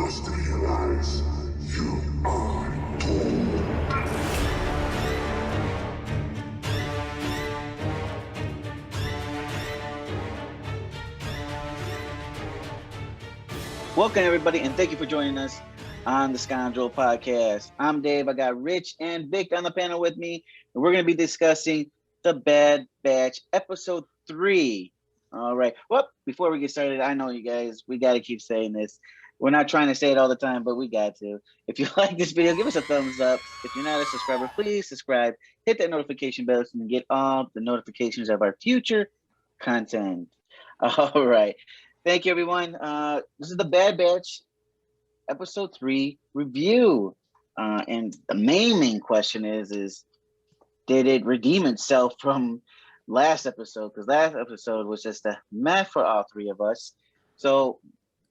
must realize you are doomed. Welcome, everybody, and thank you for joining us on the Scoundrel podcast. I'm Dave. I got Rich and Vic on the panel with me, and we're going to be discussing The Bad Batch, Episode 3. All right. Well, before we get started, I know you guys, we got to keep saying this. We're not trying to say it all the time, but we got to. If you like this video, give us a thumbs up. If you're not a subscriber, please subscribe. Hit that notification bell so you can get all the notifications of our future content. All right. Thank you, everyone. This is The Bad Batch, Episode 3 review. And the main question is did it redeem itself from last episode? Because last episode was just a mess for all three of us. So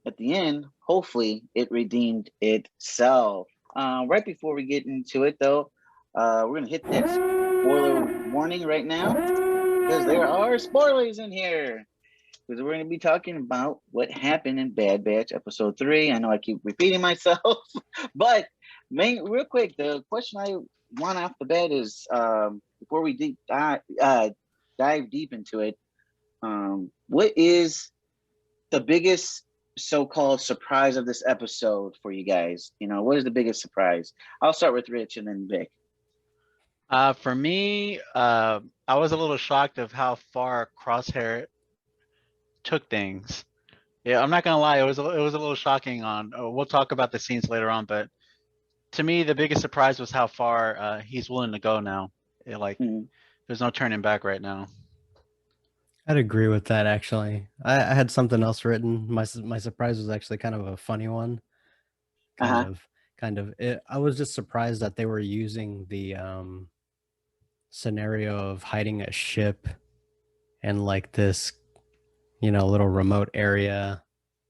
at the end, hopefully, it redeemed itself. Right before we get into it, though, we're going to hit that spoiler warning right now because there are spoilers in here. Because we're going to be talking about what happened in Bad Batch Episode 3. I know I keep repeating myself, but real quick, the question I want off the bat is, before we dive deep into it, what is the biggest so-called surprise of this episode for you guys? You know, what is the biggest surprise? I'll start with Rich and then Vic. For me, I was a little shocked of how far Crosshair took things. Yeah, I'm not gonna lie, it was a little shocking. We'll talk about the scenes later on, but to me, the biggest surprise was how far he's willing to go now. There's no turning back right now. I'd agree with that, actually. I had something else written. My surprise was actually kind of a funny one. I was just surprised that they were using the scenario of hiding a ship in like this, little remote area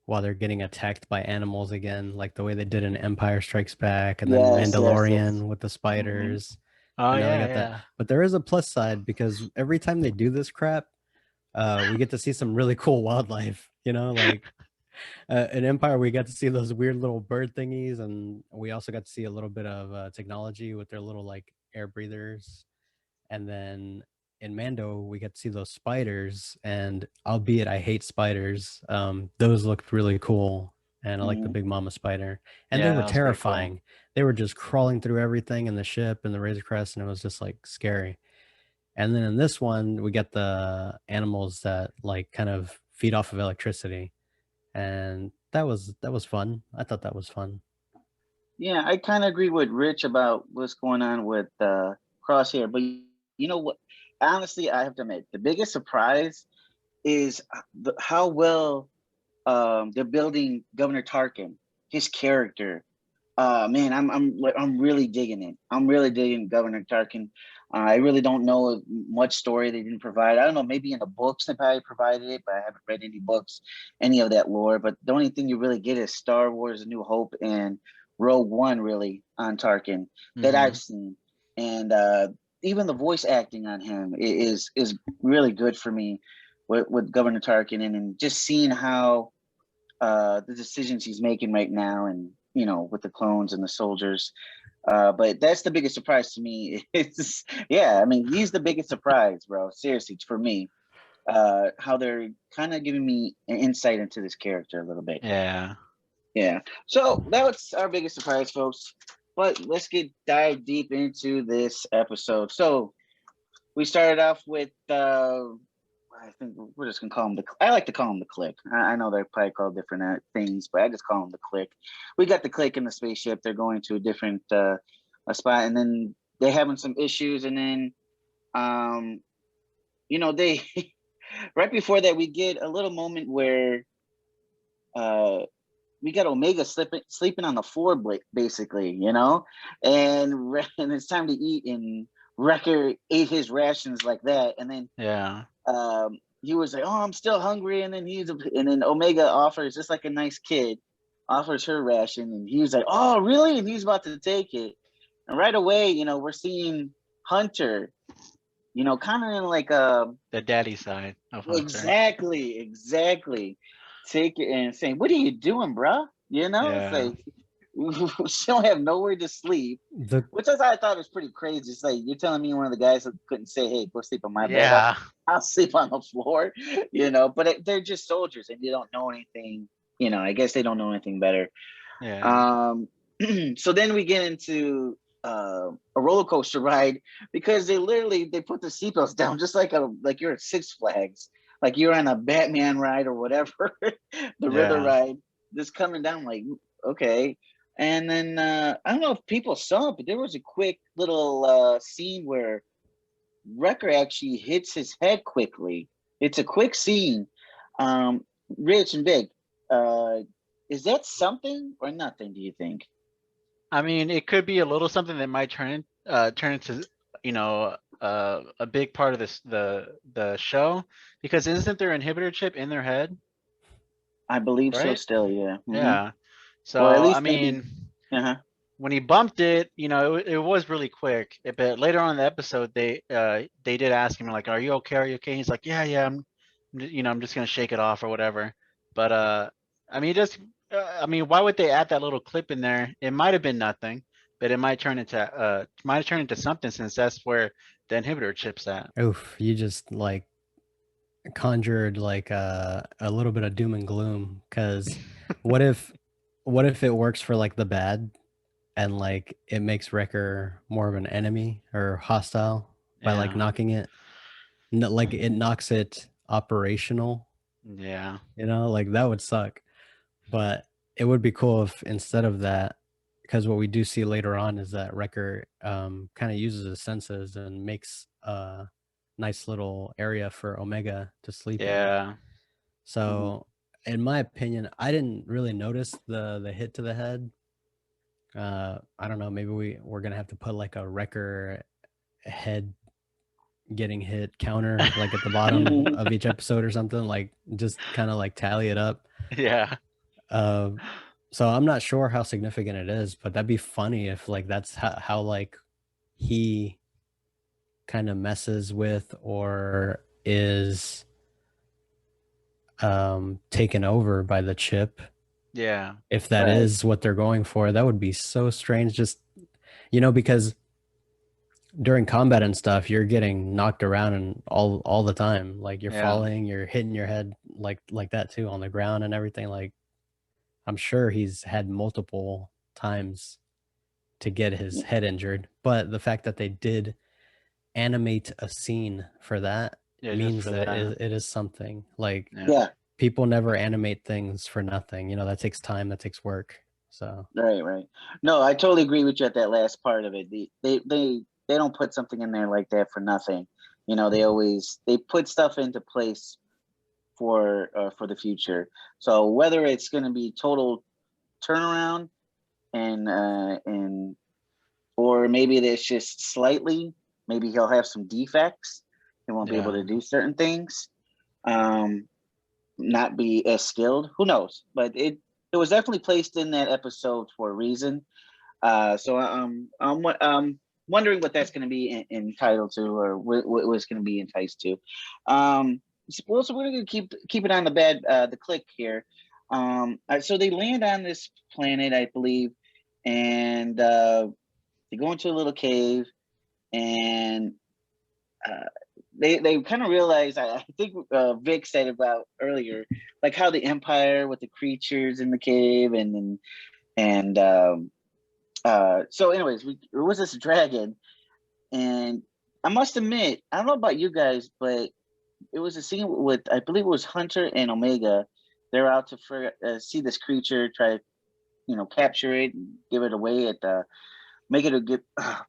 while they're getting attacked by animals again, like the way they did in Empire Strikes Back and then Mandalorian with the spiders. Oh, yeah. That. But there is a plus side because every time they do this crap, we get to see some really cool wildlife, like in Empire, we got to see those weird little bird thingies. And we also got to see a little bit of technology with their little like air breathers. And then in Mando, we got to see those spiders. And albeit I hate spiders, those looked really cool. And I like the big mama spider. And they were terrifying. Cool. They were just crawling through everything in the ship and the Razor Crest. And it was just like scary. And then in this one, we get the animals that like kind of feed off of electricity. And that was fun. I thought that was fun. Yeah, I kind of agree with Rich about what's going on with Crosshair. But you know what? Honestly, I have to admit, the biggest surprise is how well they're building Governor Tarkin, his character. Man, I'm really digging it. I'm really digging Governor Tarkin. I really don't know much story they didn't provide. I don't know, maybe in the books they probably provided it, but I haven't read any books, any of that lore. But the only thing you really get is Star Wars: A New Hope and Rogue One, really, on Tarkin that I've seen. And even the voice acting on him is really good for me with Governor Tarkin, and just seeing how the decisions he's making right now, and with the clones and the soldiers. But that's the biggest surprise to me. He's the biggest surprise, bro. Seriously, for me, how they're kind of giving me an insight into this character a little bit. Yeah. So that's our biggest surprise, folks. But let's dive deep into this episode. So we started off with I think we're just gonna call them I like to call them the Clique. I know they're probably called different things, but I just call them the Clique. We got the Clique in the spaceship. They're going to a different spot, and then they're having some issues, and then they right before that we get a little moment where we got Omega sleeping on the floor, basically, and it's time to eat, and Wrecker ate his rations like that, and then he was like, "Oh, I'm still hungry," and then Omega offers, just like a nice kid, offers her ration, and he's like, "Oh, really?" And he's about to take it, and right away, we're seeing Hunter, kind of in like the daddy side of Hunter. Exactly. Take it and saying, "What are you doing, bruh?" You know, it's Yeah. like she don't have nowhere to sleep, The which I thought was pretty crazy. It's like you're telling me one of the guys that couldn't say, "Hey, go sleep on my bed." Yeah. I'll sleep on the floor, you know. But they're just soldiers and they don't know anything. You know, I guess they don't know anything better. Yeah. Um, so then we get into a roller coaster ride because they put the seatbelts down just like you're at Six Flags, like you're on a Batman ride or whatever, the Riddler Yeah. ride, just coming down like okay. And then I don't know if people saw it, but there was a quick little scene where Wrecker actually hits his head quickly. It's a quick scene. Um, Rich and Big, uh, is that something or nothing? Do you think? I mean, it could be a little something that might turn into, a big part of the show, because isn't there inhibitor chip in their head, I believe so. right? Still, yeah. Yeah. Or at So I least maybe. mean, Uh-huh. when he bumped it, it was really quick. But later on in the episode, they did ask him like, "Are you okay? Are you okay?" He's like, "Yeah, yeah. I'm just gonna shake it off or whatever." But I mean, just I mean, why would they add that little clip in there? It might have been nothing, but it might turn into something, since that's where the inhibitor chip's at. oof, you just like conjured like a little bit of doom and gloom. Because what if it works for like the bad, and like it makes Wrecker more of an enemy or hostile by like Yeah, knocking it, like it knocks it operational. yeah, Like that would suck. But it would be cool if instead of that, because what we do see later on is that Wrecker kind of uses his senses and makes a nice little area for Omega to sleep in. yeah, Mhm. So, in my opinion, I didn't really notice the hit to the head. I don't know. Maybe we're gonna have to put like a Wrecker head getting hit counter like at the bottom of each episode or something. Like just kind of like tally it up. yeah, Uh, so I'm not sure how significant it is, but that'd be funny if like that's how like he kind of messes with or is taken over by the chip. yeah, If that Right. is what they're going for, that would be so strange. Just because during combat and stuff, you're getting knocked around and all the time. Like you're yeah, falling, you're hitting your head like that too on the ground and everything. Like I'm sure he's had multiple times to get his Yeah. head injured, but the fact that they did animate a scene for that yeah. Just means for that that. it is something. Like Yeah, Yeah. people never animate things for nothing. That takes time, that takes work. So Right. Right. No, I totally agree with you at that last part of it. They don't put something in there like that for nothing. You know, they put stuff into place for the future. So whether it's going to be total turnaround and or maybe there's just slightly, maybe he'll have some defects. He won't be able yeah, to do certain things. Um, not be as skilled. Who knows? But it was definitely placed in that episode for a reason. I'm wondering what that's going to be entitled to, or what it's going to be enticed to. So we're going to keep it on the click here. So they land on this planet, I believe, and they go into a little cave, and uh, they kind of realize. I think Vic said about earlier, like how the Empire with the creatures in the cave, and so anyways, there was this dragon, and I must admit, I don't know about you guys, but it was a scene with I believe it was Hunter and Omega. They're out to see this creature, try to capture it, and give it away at the make it a get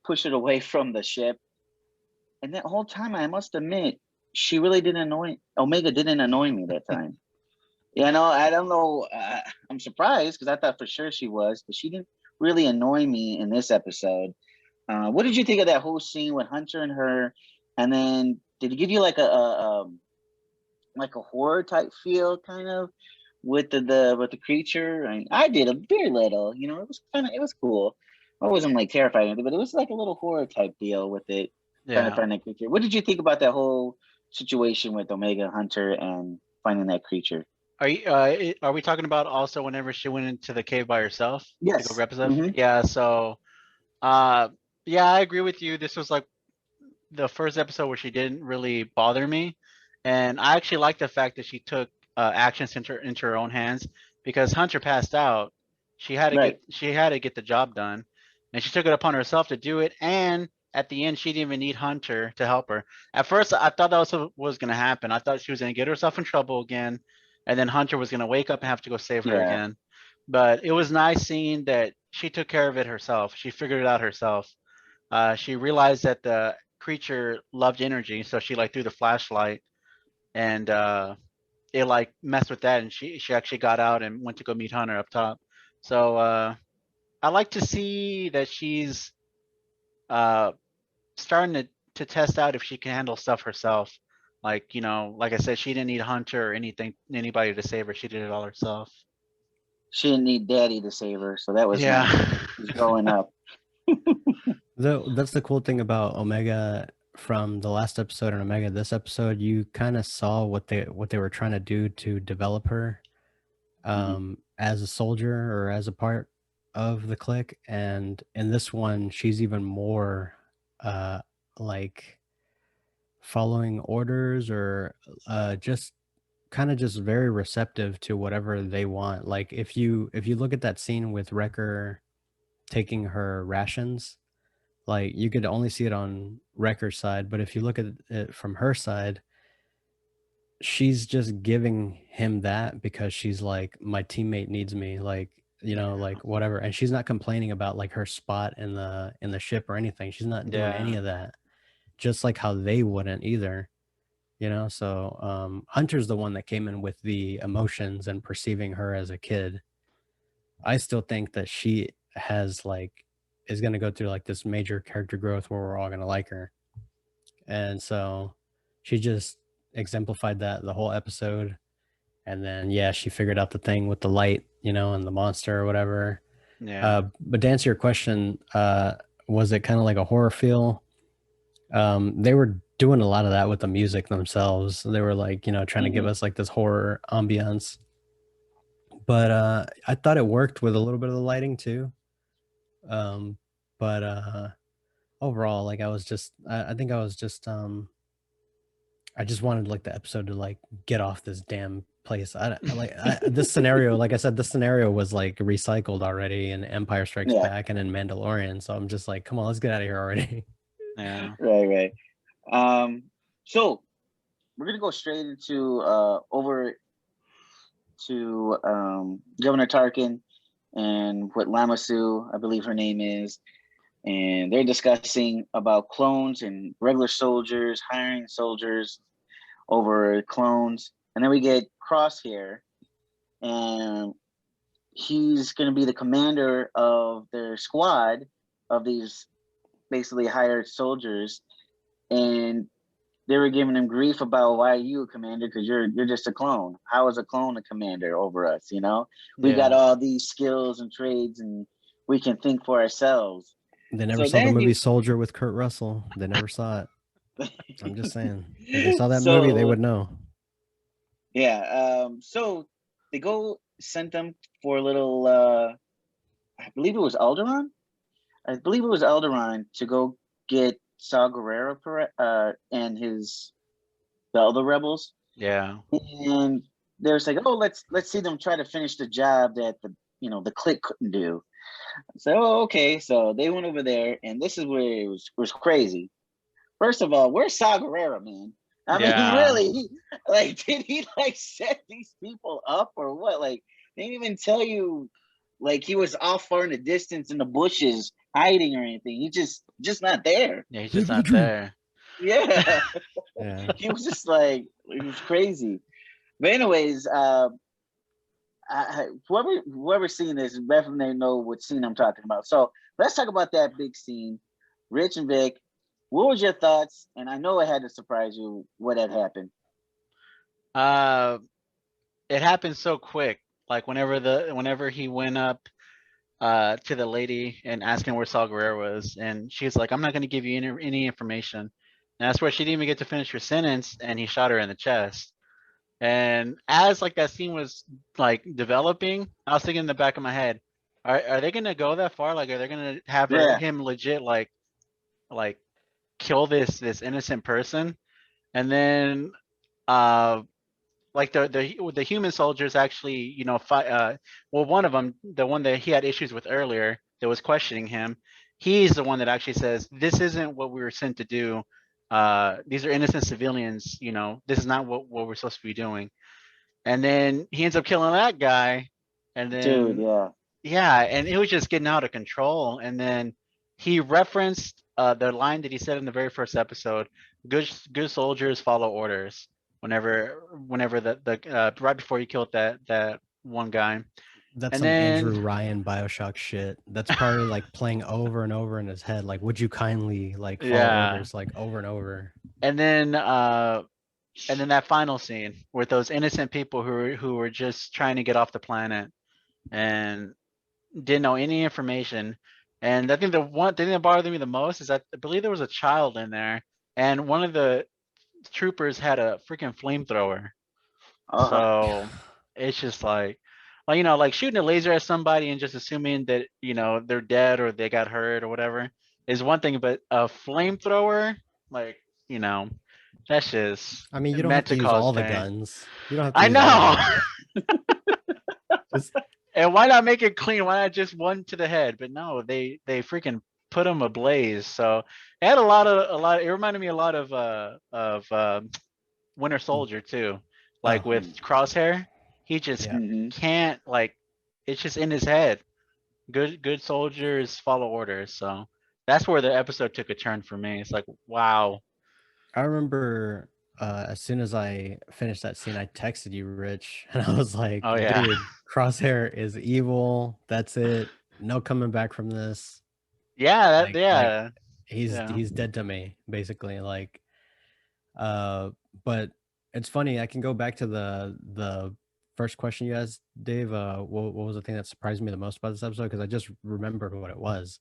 push it away from the ship. And that whole time, I must admit, she really didn't annoy Omega. Didn't annoy me that time. I don't know. I'm surprised because I thought for sure she was, but she didn't really annoy me in this episode. What did you think of that whole scene with Hunter and her? And then did it give you like a horror type feel, kind of with the creature? I did a very little. It was cool. I wasn't like terrified or anything, but it was like a little horror type deal with it, trying to yeah. find that creature. What did you think about that whole situation with Omega Hunter and finding that creature? are we talking about also whenever she went into the cave by herself to go Yes. grab stuff? Hmm. Yeah, so uh yeah, I agree with you. This was like the first episode where she didn't really bother me, and I actually like the fact that she took actions into her own hands because Hunter passed out. Right. She had to get the job done, and she took it upon herself to do it. And at the end, she didn't even need Hunter to help her. At first, I thought that was going to happen. I thought she was going to get herself in trouble again, and then Hunter was going to wake up and have to go save her Yeah. again. But it was nice seeing that she took care of it herself. She figured it out herself. She realized that the creature loved energy, so she like threw the flashlight, and it like messed with that, and she actually got out and went to go meet Hunter up top. So I like to see that she's uh starting to test out if she can handle stuff herself. Like, like I said, she didn't need Hunter or anybody to save her. She did it all herself. She didn't need daddy to save her, so that was Yeah. nice. She's growing up. That's the cool thing about Omega from the last episode and Omega this episode. You kind of saw what they were trying to do to develop her as a soldier or as a part of the clique, and in this one, she's even more like following orders or just kind of just very receptive to whatever they want. Like if you look at that scene with Wrecker taking her rations, like you could only see it on Wrecker's side, but if you look at it from her side, she's just giving him that because she's like, my teammate needs me, like, like whatever. And she's not complaining about like her spot in the ship or anything. She's not doing any Yeah. of that. Just like how they wouldn't either. So Hunter's the one that came in with the emotions and perceiving her as a kid. I still think that she has like is going to go through like this major character growth where we're all going to like her. And so she just exemplified that the whole episode. And then yeah, she figured out the thing with the light, and the monster or whatever. Yeah. But to answer your question, was it kind of like a horror feel? They were doing a lot of that with the music themselves. They were like, trying to give us like this horror ambiance. But I thought it worked with a little bit of the lighting too. But overall, like I think I was just I just wanted like the episode to like get off this damn place. This scenario, like I said, this scenario was like recycled already in Empire Strikes Yeah. Back and in Mandalorian. So I'm just like, come on, let's get out of here already. Yeah. Right. So we're gonna go straight into over to Governor Tarkin and what Lamasu, I believe her name is, and they're discussing about clones and regular soldiers, hiring soldiers over clones. And then we get Crosshair, and he's going to be the commander of their squad of these basically hired soldiers. And they were giving him grief about, why are you a commander? Because you're just a clone. How is a clone a commander over us? We got all these skills and trades, and we can think for ourselves. They never So saw the then movie you- Soldier with Kurt Russell. They never saw it. I'm just saying. If they saw that So- movie, they would know. Yeah. So they sent them for a little. I believe it was Alderaan. I believe it was Alderaan to go get Saw Gerrera and the other rebels. Yeah. And there's like, oh, let's see them try to finish the job that the clique couldn't do. So okay, so they went over there, and this is where it was crazy. First of all, where's Saw Gerrera, man? I mean, Yeah. really, like, did he like set these people up or what? Like, they didn't even tell you, like, he was off far in the distance in the bushes hiding or anything. He just not there. Yeah, he's just not there. Yeah. Yeah. He was just like, it was crazy. But anyways, whoever's seen this definitely know what scene I'm talking about. So let's talk about that big scene. Rich and Vic, what was your thoughts? And I know it had to surprise you what had happened. It happened so quick. Like whenever he went up to the lady and asking where Saw Gerrera was, and she's like, I'm not gonna give you any information. And that's where she didn't even get to finish her sentence, and he shot her in the chest. And as like that scene was like developing, I was thinking in the back of my head, are they gonna go that far? Like, are they gonna have Yeah. him legit like kill this innocent person? And then like the human soldiers actually, you know, fight. Well, one of them, the one that he had issues with earlier, that was questioning him, he's the one that actually says, "This isn't what we were sent to do. These are innocent civilians. You know, this is not what we're supposed to be doing." And then he ends up killing that guy, and Dude, then yeah. yeah, and it was just getting out of control. And then he referenced the line that he said in the very first episode: "Good soldiers follow orders." Whenever the right before he killed that one guy, That's and some then Andrew Ryan Bioshock shit. That's probably like playing over and over in his head. Like, would you kindly like follow yeah, orders like over and over? and then uh, and then that final scene with those innocent people who were just trying to get off the planet and didn't know any information. And I think the one thing that bothered me the most is that I believe there was a child in there, and one of the troopers had a freaking flamethrower. Uh-huh. So it's just like you know, like shooting a laser at somebody and just assuming that you know they're dead or they got hurt or whatever is one thing, but a flamethrower, like you know, that's just I mean, you don't have meant to to use cause all the pain. guns. You don't have to I use all the know. guns. Just And why not make it clean? Why not just one to the head? But no, they freaking put them ablaze. So it had a lot. It reminded me a lot of Winter Soldier too. Like oh with Mm. Crosshair, he just yeah. Mm-hmm. can't like. It's just in his head. Good soldiers follow orders. So that's where the episode took a turn for me. It's like wow. I remember as soon as I finished that scene, I texted you, Rich, and I was like, Oh yeah. dude, Crosshair is evil. That's it. No coming back from this. Yeah. Like Yeah. Yeah. he's dead to me, basically. Like but it's funny, I can go back to the first question you asked, Dave. What was the thing that surprised me the most about this episode? Because I just remembered what it was.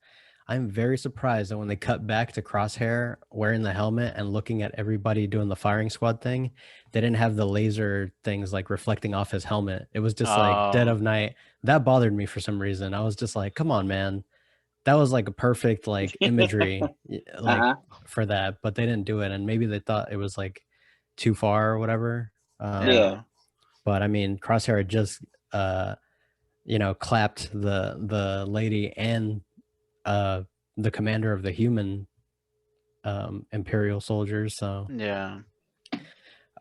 I'm very surprised that when they cut back to Crosshair wearing the helmet and looking at everybody doing the firing squad thing, they didn't have the laser things like reflecting off his helmet. It was just like dead Oh. of night. That bothered me for some reason. I was just like, come on, man. That was like a perfect like imagery like Uh-huh. for that, but they didn't do it. And maybe they thought it was like too far or whatever. Yeah. Yeah. But I mean, Crosshair had just clapped the lady and the commander of the human Imperial soldiers. So Yeah.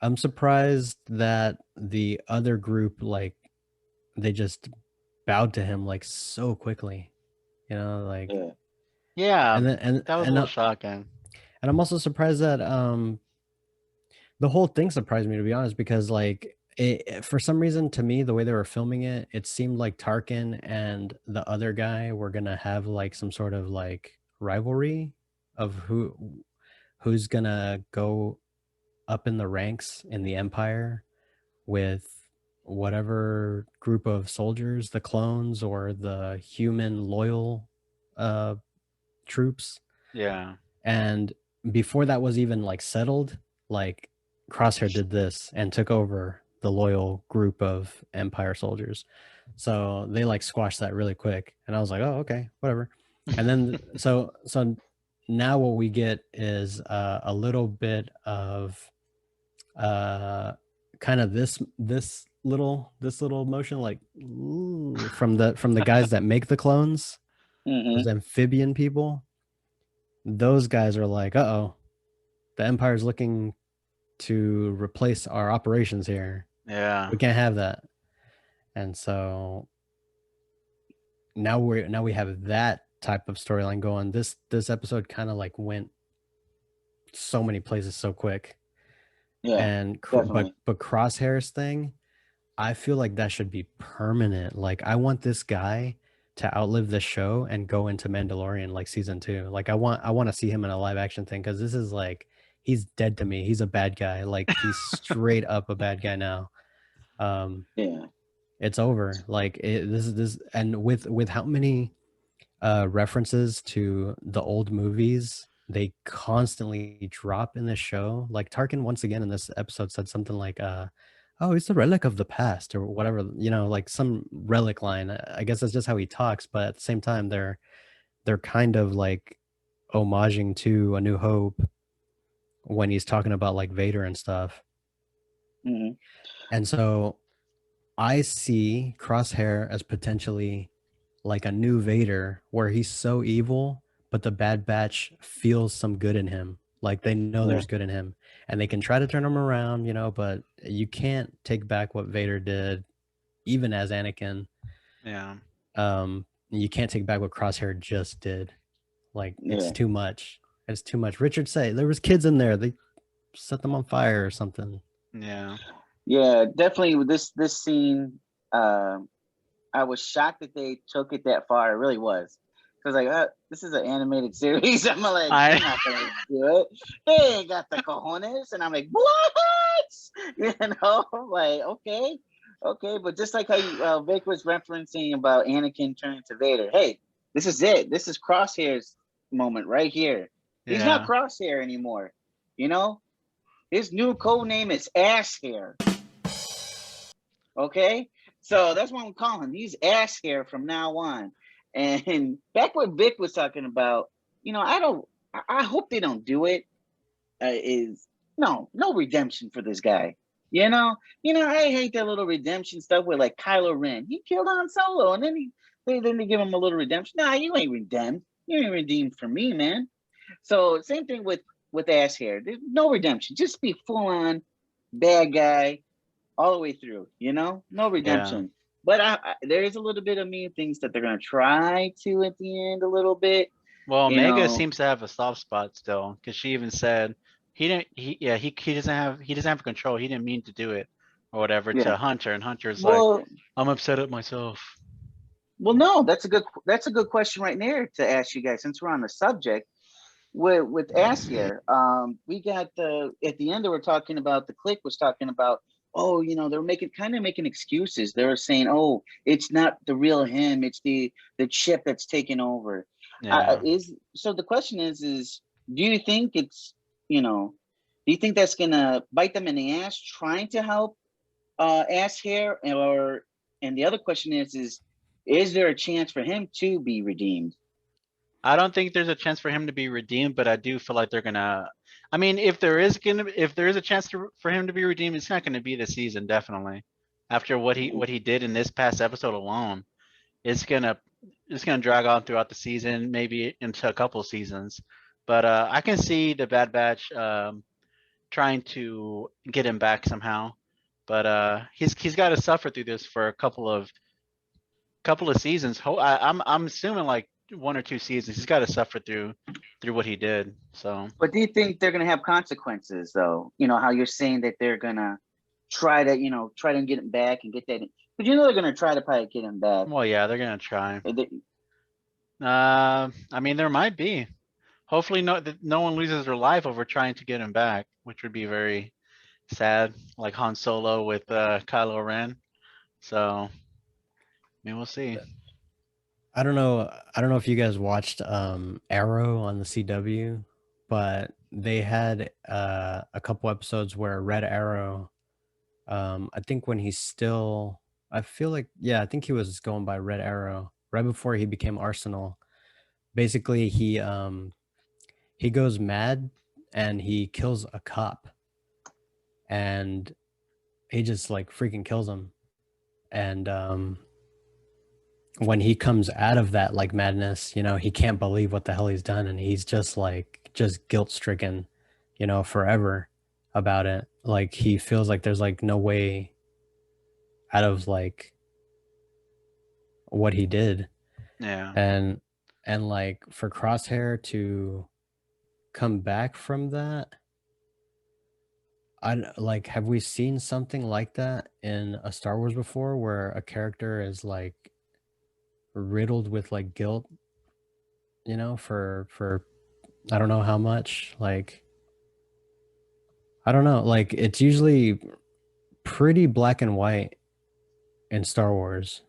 I'm surprised that the other group like they just bowed to him like so quickly. Like Yeah. Yeah. and then and That was a and little shocking. and I'm also surprised that the whole thing surprised me, to be honest, because like for some reason to me the way they were filming it, it seemed like Tarkin and the other guy were gonna have like some sort of like rivalry of who's gonna go up in the ranks in the Empire with whatever group of soldiers, the clones or the human loyal uh troops. Yeah. And before that was even like settled, like Crosshair did this and took over the loyal group of Empire soldiers. So they like squashed that really quick. And I was like, oh, okay, whatever. And then so now what we get is a little bit of uh kind of this little motion like ooh, from the guys that make the clones, Mm-hmm. those amphibian people. Those guys are like, uh-oh, the Empire's looking to replace our operations here. Yeah. We can't have that. And so now we have that type of storyline going. This episode kind of like went so many places so quick. Yeah. And Definitely. but Crosshair's thing, I feel like that should be permanent. Like I want this guy to outlive the show and go into Mandalorian like season 2. Like I want to see him in a live action thing, because this is like he's dead to me. He's a bad guy. Like he's straight up a bad guy now. Yeah. It's over. Like this and with how many references to the old movies they constantly drop in this show. Like Tarkin once again in this episode said something like oh, he's the relic of the past or whatever, like some relic line. I guess that's just how he talks, but at the same time, they're kind of like homaging to A New Hope when he's talking about like Vader and stuff. Hmm. And so I see Crosshair as potentially like a new Vader where he's so evil, but the Bad Batch feels some good in him. Like they know Yeah. there's good in him and they can try to turn him around, but you can't take back what Vader did, even as Anakin. Yeah. You can't take back what Crosshair just did. Like it's Yeah. too much. It's too much. Richard said there was kids in there. They set them on fire or something. Yeah. Yeah, definitely with this scene, uh, I was shocked that they took it that far. It really was. Because like this is an animated series. I'm like, they're not gonna do it. They ain't got the cojones. And I'm like, what? You know, like, okay. But just like how Vic was referencing about Anakin turning to Vader, hey, this is it. This is Crosshair's moment right here. He's not Yeah. Crosshair anymore. You know, his new code name is Ass Hair. Okay, so that's what I'm calling him. He's Ass Hair from now on. And back what Vic was talking about, I don't. I hope they don't do it. Is no redemption for this guy. I hate that little redemption stuff with like Kylo Ren. He killed Han Solo, and then they give him a little redemption. Nah, you ain't redeemed. You ain't redeemed for me, man. So same thing with Ass Hair. There's no redemption. Just be full on bad guy all the way through. No Yeah. redemption. But there is a little bit of mean things that they're gonna try to at the end a little bit. Well, You Omega know, seems to have a soft spot still, because she even said he didn't. He doesn't have control. He didn't mean to do it, or whatever, yeah. to Hunter, and Hunter's like, Well, I'm upset at myself. no, that's a good question right there to ask you guys since we're on the subject with Assier. We got the at the end they were talking about the clique was talking about, oh, they're making excuses. They were saying, oh, it's not the real him, it's the chip that's taken over. Yeah. Is so the question is do you think do you think that's gonna bite them in the ass trying to help Ass Hair, or and the other question is there a chance for him to be redeemed? I don't think there's a chance for him to be redeemed, but I do feel like they're gonna. I mean, if there is a chance for him to be redeemed, it's not gonna be this season, definitely. After what he did in this past episode alone, it's gonna it's gonna drag on throughout the season, maybe into a couple seasons. But I can see the Bad Batch trying to get him back somehow. But he's got to suffer through this for a couple of seasons. I'm assuming like 1 or 2 seasons. He's got to suffer through what he did. So But do you think they're gonna have consequences though? How you're saying that they're gonna try to get him back and get that, but they're gonna try to probably get him back. well, yeah, they're gonna try. They- I mean, there might be. Hopefully, no one loses their life over trying to get him back, which would be very sad, like Han Solo with Kylo Ren. So, I mean, we'll see. I don't know. I don't know if you guys watched Arrow on the CW, but they had a couple episodes where Red Arrow, I think when he's still, I feel like, yeah, I think he was going by Red Arrow right before he became Arsenal. Basically, he goes mad and he kills a cop, and he just like freaking kills him. And when he comes out of that like madness, he can't believe what the hell he's done, and he's just guilt stricken, forever about it. Like he feels like there's like no way out of like what he did. Yeah. And like for Crosshair to come back from that, have we seen something like that in a Star Wars before, where a character is like riddled with like guilt, for I don't know how much, like I don't know, like it's usually pretty black and white in Star Wars,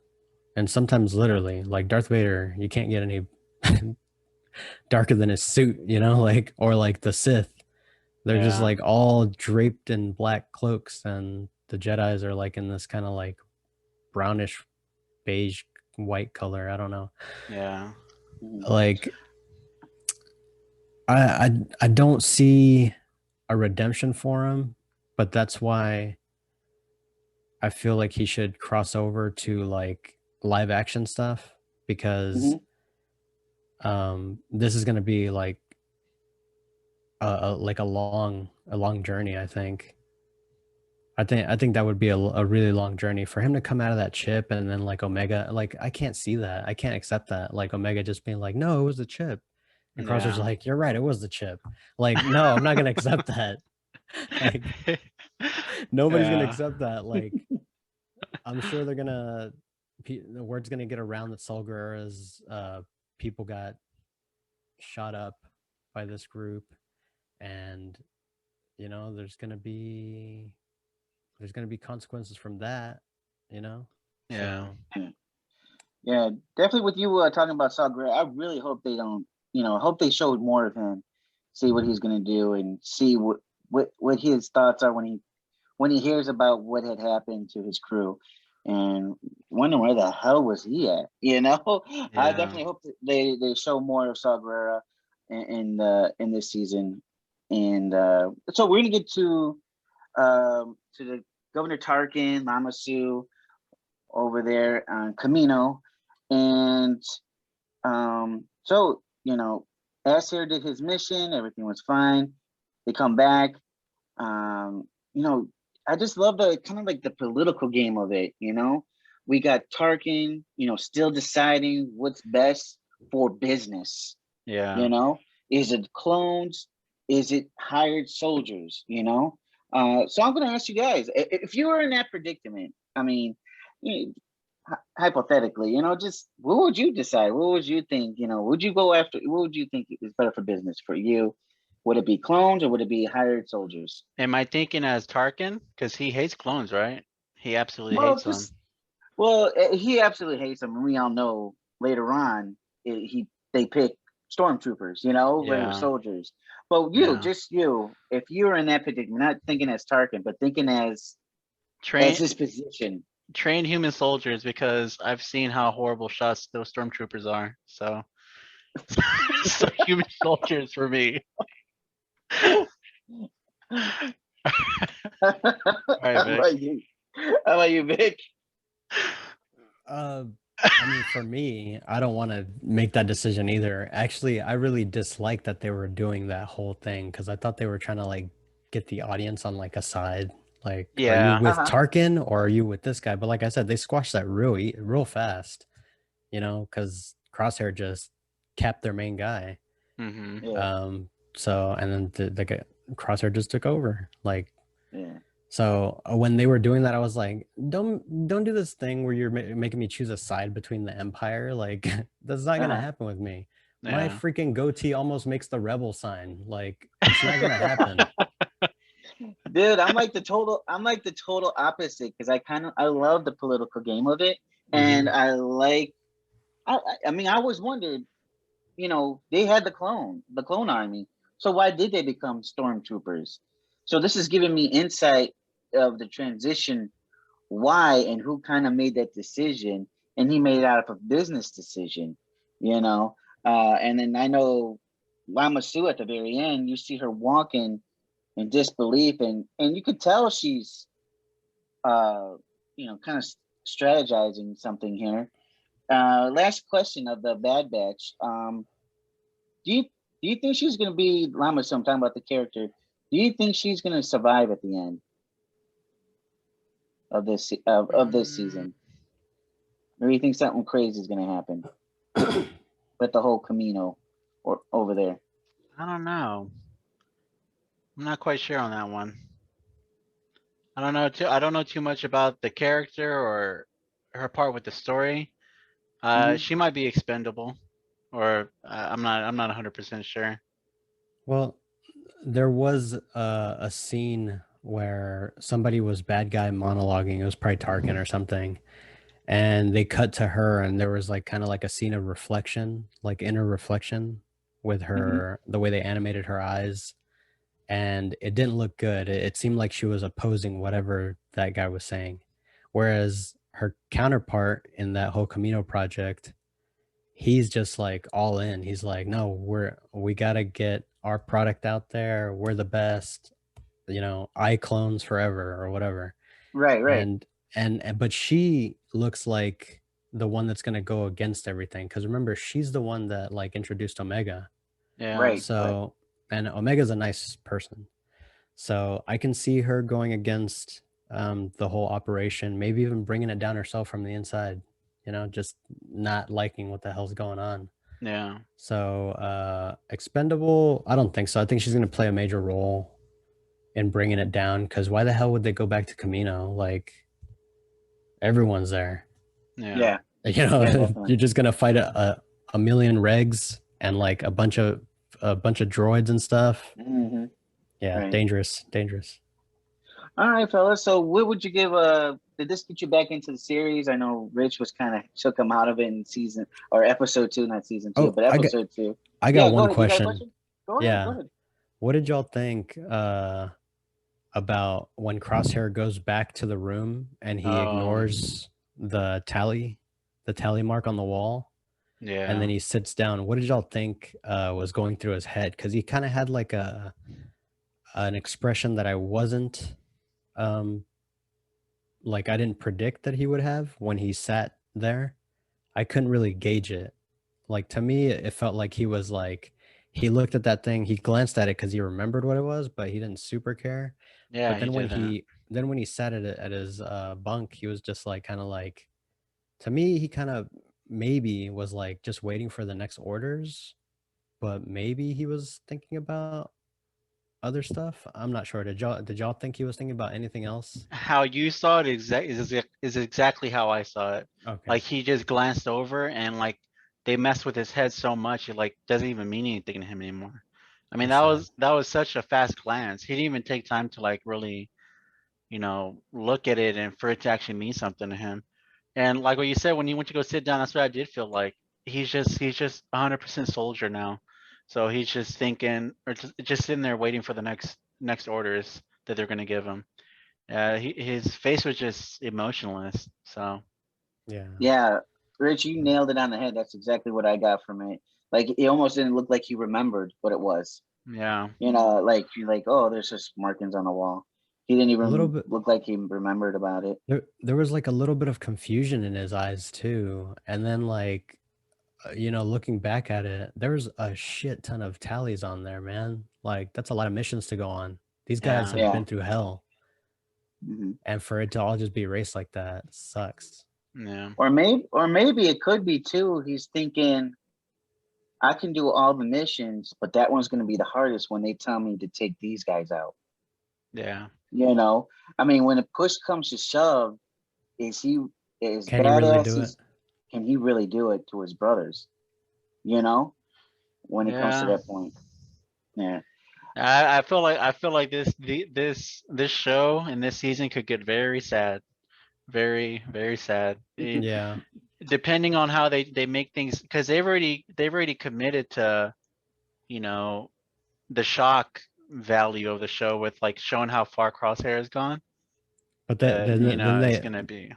and sometimes literally like Darth Vader, you can't get any darker than his suit, or like the Sith, they're just Yeah. like all draped in black cloaks, and the Jedis are like in this kind of like brownish beige white color. I don't know. Yeah. Like I don't see a redemption for him, but that's why I feel like he should cross over to like live action stuff because this is going to be like a long journey. I think that would be a really long journey for him to come out of that chip, and then like Omega, like I can't see that. I can't accept that. Like Omega just being like, no, it was the chip. And Crosshair's Yeah. like, you're right, it was the chip. Like, no, I'm not gonna accept that. Like, nobody's gonna Yeah. accept that. Like, I'm sure the word's gonna get around that Saul Guerrera's people got shot up by this group, and there's gonna be consequences from that, Yeah. So, Yeah, definitely with you talking about Saw Gerrera, I really hope they don't, hope they showed more of him, see what he's gonna do, and see what his thoughts are when he hears about what had happened to his crew, and wondering where the hell was he at. I definitely hope that they show more of Saw Gerrera in this season, and so we're gonna get to the Governor Tarkin, Lama Su over there on Camino. And so, Acer did his mission, everything was fine. They come back. I just love the kind of like the political game of it, We got Tarkin, still deciding what's best for business. Yeah. Is it clones? Is it hired soldiers? So I'm gonna ask you guys, if you were in that predicament, I mean, hypothetically, just what would you decide? What would you think? Would you go after? What would you think is better for business for you? Would it be clones or would it be hired soldiers? Am I thinking as Tarkin? Because he hates clones, right? He absolutely Well, hates them. he absolutely hates them, and we all know later on they pick stormtroopers, regular Yeah. soldiers. But Yeah. if you were in that predicament, not thinking as Tarkin, but thinking as Train his position. train human soldiers because I've seen how horrible shots those stormtroopers are. So, so human soldiers for me. All right, How Vic. about you? How about you, Vic? I mean, for me, I don't want to make that decision either. Actually, I really dislike that they were doing that whole thing because I thought they were trying to like get the audience on like a side. Like, are you Yeah. with Tarkin or are you with this guy? But like I said, they squashed that real fast, because Crosshair just capped their main guy. Mm-hmm. Yeah. So and then the Crosshair just took over. Like, Yeah. so when they were doing that, I was like, don't do this thing where you're making me choose a side between the Empire. Like, that's not gonna happen with me. My Yeah. freaking goatee almost makes the rebel sign. Like, it's not gonna happen. Dude, I'm like the total opposite because I love the political game of it, and I like I mean I always wondered, they had the clone army, so why did they become stormtroopers? So this is giving me insight of the transition, why and who kind of made that decision, and he made it out of a business decision, and then I know Lama Su at the very end, you see her walking in disbelief, and you could tell she's kind of strategizing something here. Last question of the Bad Batch. Do you do you think she's going to be Lama? So I'm talking about the character. Do you think she's going to survive at the end of this season, or do you think something crazy is going to happen with the whole Camino or over there? I don't know. I'm not quite sure on that one. I don't know too much about the character or her part with the story. She might be expendable, or I'm not 100% sure. Well, there was a scene where somebody was bad guy monologuing. It was probably Tarkin or something, and they cut to her, and there was like kind of like a scene of reflection, like inner reflection, with her, the way they animated her eyes, and it didn't look good. It seemed like she was opposing whatever that guy was saying. Whereas her counterpart in that whole Camino project, he's just like all in. He's like, no, we gotta get our product out there. We're the best, eye clones forever or whatever. Right, right. And but she looks like the one that's gonna go against everything. Because remember, she's the one that like introduced Omega. Yeah. Right. So and Omega's a nice person. So I can see her going against the whole operation, maybe even bringing it down herself from the inside, just not liking what the hell's going on. Yeah. So Expendable, I don't think so. I think she's going to play a major role in bringing it down, because why the hell would they go back to Camino? Like, everyone's there. Yeah. Definitely. You're just going to fight a million regs and like a bunch of droids and stuff. Mhm. Yeah, Right. dangerous. All right, fellas. So, what would you give? Did this get you back into the series? I know Rich was kind of took him out of it in season or episode 2, not season 2, Oh, but episode 2. I got Go one ahead. You got a question. question? Go ahead. Yeah. Go ahead. What did y'all think about when Crosshair goes back to the room and he ignores the tally mark on the wall? Yeah. And then he sits down. What did y'all think was going through his head? Because he kind of had like an expression that I wasn't like I didn't predict that he would have when he sat there. I couldn't really gauge it. Like, to me, it felt like he was like, he looked at that thing, he glanced at it because he remembered what it was, but he didn't super care. Yeah. But then he when he sat at his bunk, he was just like kind of like, to me, he kind of maybe was like just waiting for the next orders, but maybe he was thinking about other stuff. I'm not sure. Did y'all think he was thinking about anything else? How you saw it is exactly how I saw it. Okay. Like, he just glanced over and like they messed with his head so much it like doesn't even mean anything to him anymore. I mean, That's that was such a fast glance. He didn't even take time to like really, look at it and for it to actually mean something to him. And like what you said, when he went to go sit down, that's what I did feel like. He's just 100% soldier now. So he's just thinking or just sitting there waiting for the next orders that they're gonna give him. His face was just emotionless. So yeah. Yeah, Rich, you nailed it on the head. That's exactly what I got from it. Like, it almost didn't look like he remembered what it was. yeah, Like you're like, oh, there's just markings on the wall. He didn't A little even bit. look like he remembered about it. There was like a little bit of confusion in his eyes too, and then like looking back at it, there was a shit ton of tallies on there, man. Like, that's a lot of missions to go on. These guys have Yeah. been through hell, Hmm. and for it to all just be erased like that sucks. yeah, Or maybe it could be too. He's thinking, I can do all the missions, but that one's going to be the hardest when they tell me to take these guys out. yeah, I mean, when a push comes to shove, is he as Can he really badass do as it? can he really do it to his brothers? When it comes to yeah. that point. Yeah. I feel like this show and this season could get very sad, very very sad. Yeah. Depending on how they make things, because they've already committed to, the shock value of the show with like showing how far Crosshair has gone. But then It's gonna be.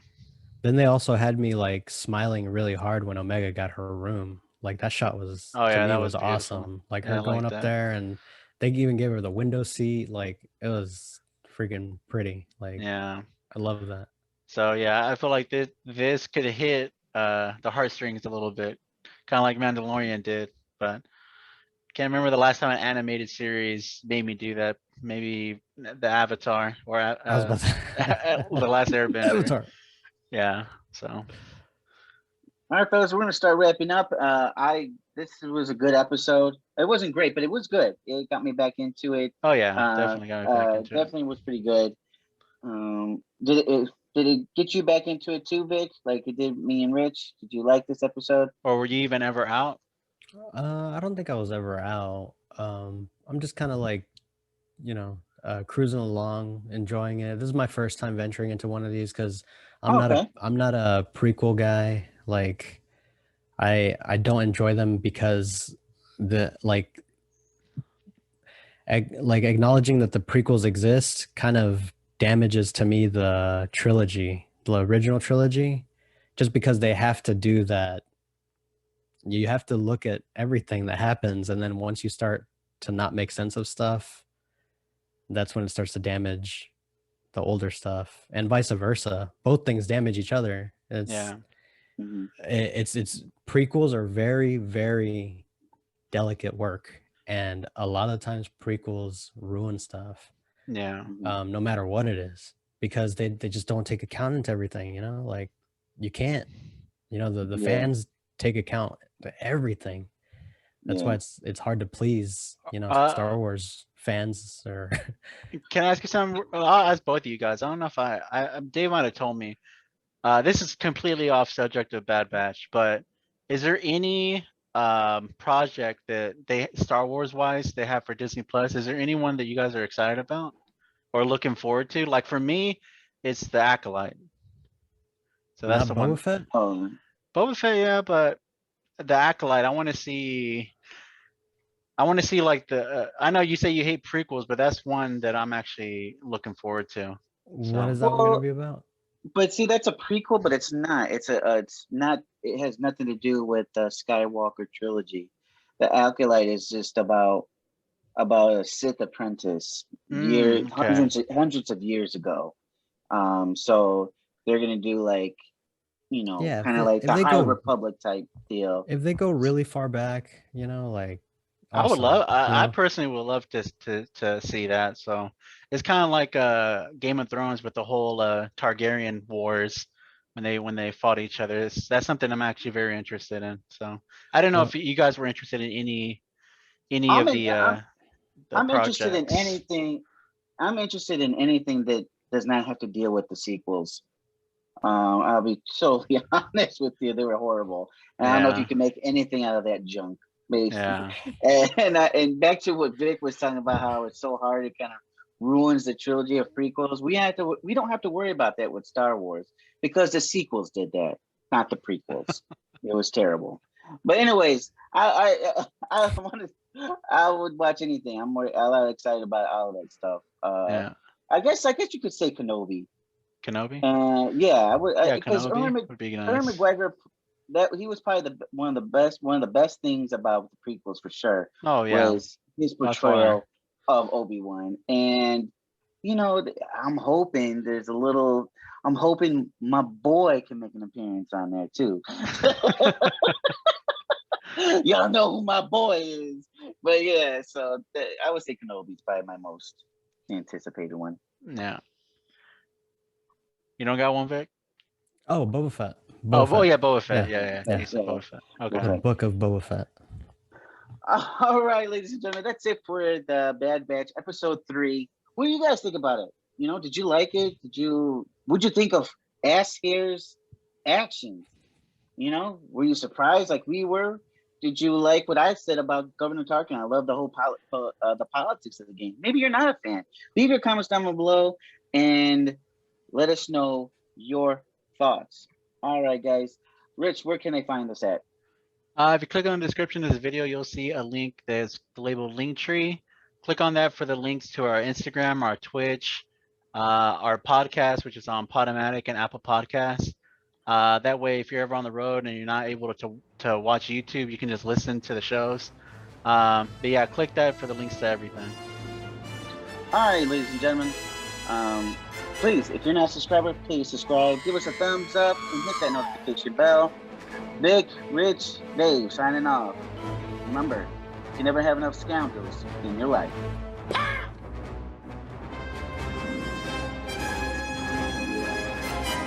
then they also had me like smiling really hard when Omega got her room. Like, that shot was, Oh to yeah, me, that was was beautiful. awesome. Like, Yeah, her I going like up that. there, and they even gave her the window seat. Like, it was freaking pretty. Like, Yeah. I love that. So yeah, I feel like this could hit the heartstrings a little bit, kind of like Mandalorian did, but can't remember the last time an animated series made me do that. Maybe the Avatar or I was about to the Last Airbender. Avatar. Yeah. So All right, fellas, we're gonna start wrapping up. This was a good episode. It wasn't great, but it was good. It got me back into it. oh yeah, definitely got me back into it. Definitely was pretty good. Did it get you back into it too, Vic? Like it did me and Rich? Did you like this episode? Or were you even ever out? I don't think I was ever out. I'm just kind of like, cruising along, enjoying it. This is my first time venturing into one of these because I'm not a prequel guy. Like, I don't enjoy them because the like acknowledging that the prequels exist kind of damages to me the trilogy, the original trilogy, just because they have to do that. You have to look at everything that happens, and then once you start to not make sense of stuff, that's when it starts to damage the older stuff, and vice versa. Both things damage each other. Yeah. It's prequels are very, very delicate work, and a lot of times prequels ruin stuff. Yeah. No matter what it is, because they just don't take account into everything, you know, like you can't, you know, the fans take account to everything. That's why it's hard to please, you know, Star Wars fans. Or Can I ask you something? I'll ask both of you guys. I don't know if Dave might have told me. This is completely off subject of Bad Batch, but is there any project that Star Wars wise they have for Disney Plus? Is there anyone that you guys are excited about or looking forward to? Like for me, it's the Acolyte. So that's not the one. Boba Fett. Boba Fett, yeah, but the Acolyte, I want to see like the. I know you say you hate prequels, but that's one that I'm actually looking forward to. What is that one gonna be about? But see, that's a prequel, but it's not. It's not. It has nothing to do with the Skywalker trilogy. The Acolyte is just about a Sith apprentice hundreds of years ago. So they're gonna do like, you know, kind of like the High Republic type deal. If they go really far back, you know, like awesome. I would love. I personally would love to see that. So it's kind of like Game of Thrones with the whole Targaryen wars when they fought each other. That's something I'm actually very interested in. So I don't know if you guys were interested in any of the I'm projects. interested in anything. I'm interested in anything that does not have to deal with the sequels. I'll be totally honest with you; they were horrible, and I don't know if you can make anything out of that junk. Yeah. And back to what Vic was talking about, how it's so hard, it kind of ruins the trilogy of prequels. We don't have to worry about that with Star Wars because the sequels did that, not the prequels. It was terrible. But anyways, I would watch anything. I'm excited about all of that stuff. I guess you could say Kenobi. Kenobi? Yeah, I would. Because Kenobi would be nice. Ewan McGregor, that he was probably one of the best things about the prequels for sure. Oh yeah, was his portrayal of Obi-Wan, and you know, I'm hoping my boy can make an appearance on there too. Y'all know who my boy is, but yeah. So I would say Kenobi's probably my most anticipated one. Yeah. You don't got one, Vic? Oh, Boba Fett. Yeah, Boba Fett. Yeah. Boba Fett. Okay. The Book of Boba Fett. All right, ladies and gentlemen, that's it for the Bad Batch episode 3. What do you guys think about it? You know, did you like it? What'd you think of Ass Hair's actions? You know, were you surprised like we were? Did you like what I said about Governor Tarkin? I love the whole the politics of the game. Maybe you're not a fan. Leave your comments down below and let us know your thoughts. All right, guys. Rich, where can they find us at? If you click on the description of this video, you'll see a link that's labeled Linktree. Click on that for the links to our Instagram, our Twitch, our podcast, which is on Podomatic and Apple Podcasts. That way, if you're ever on the road and you're not able to watch YouTube, you can just listen to the shows. But yeah, click that for the links to everything. All right, ladies and gentlemen. Please, if you're not a subscriber, please subscribe. Give us a thumbs up and hit that notification bell. Vic, Rich, Dave, signing off. Remember, you never have enough scoundrels in your life.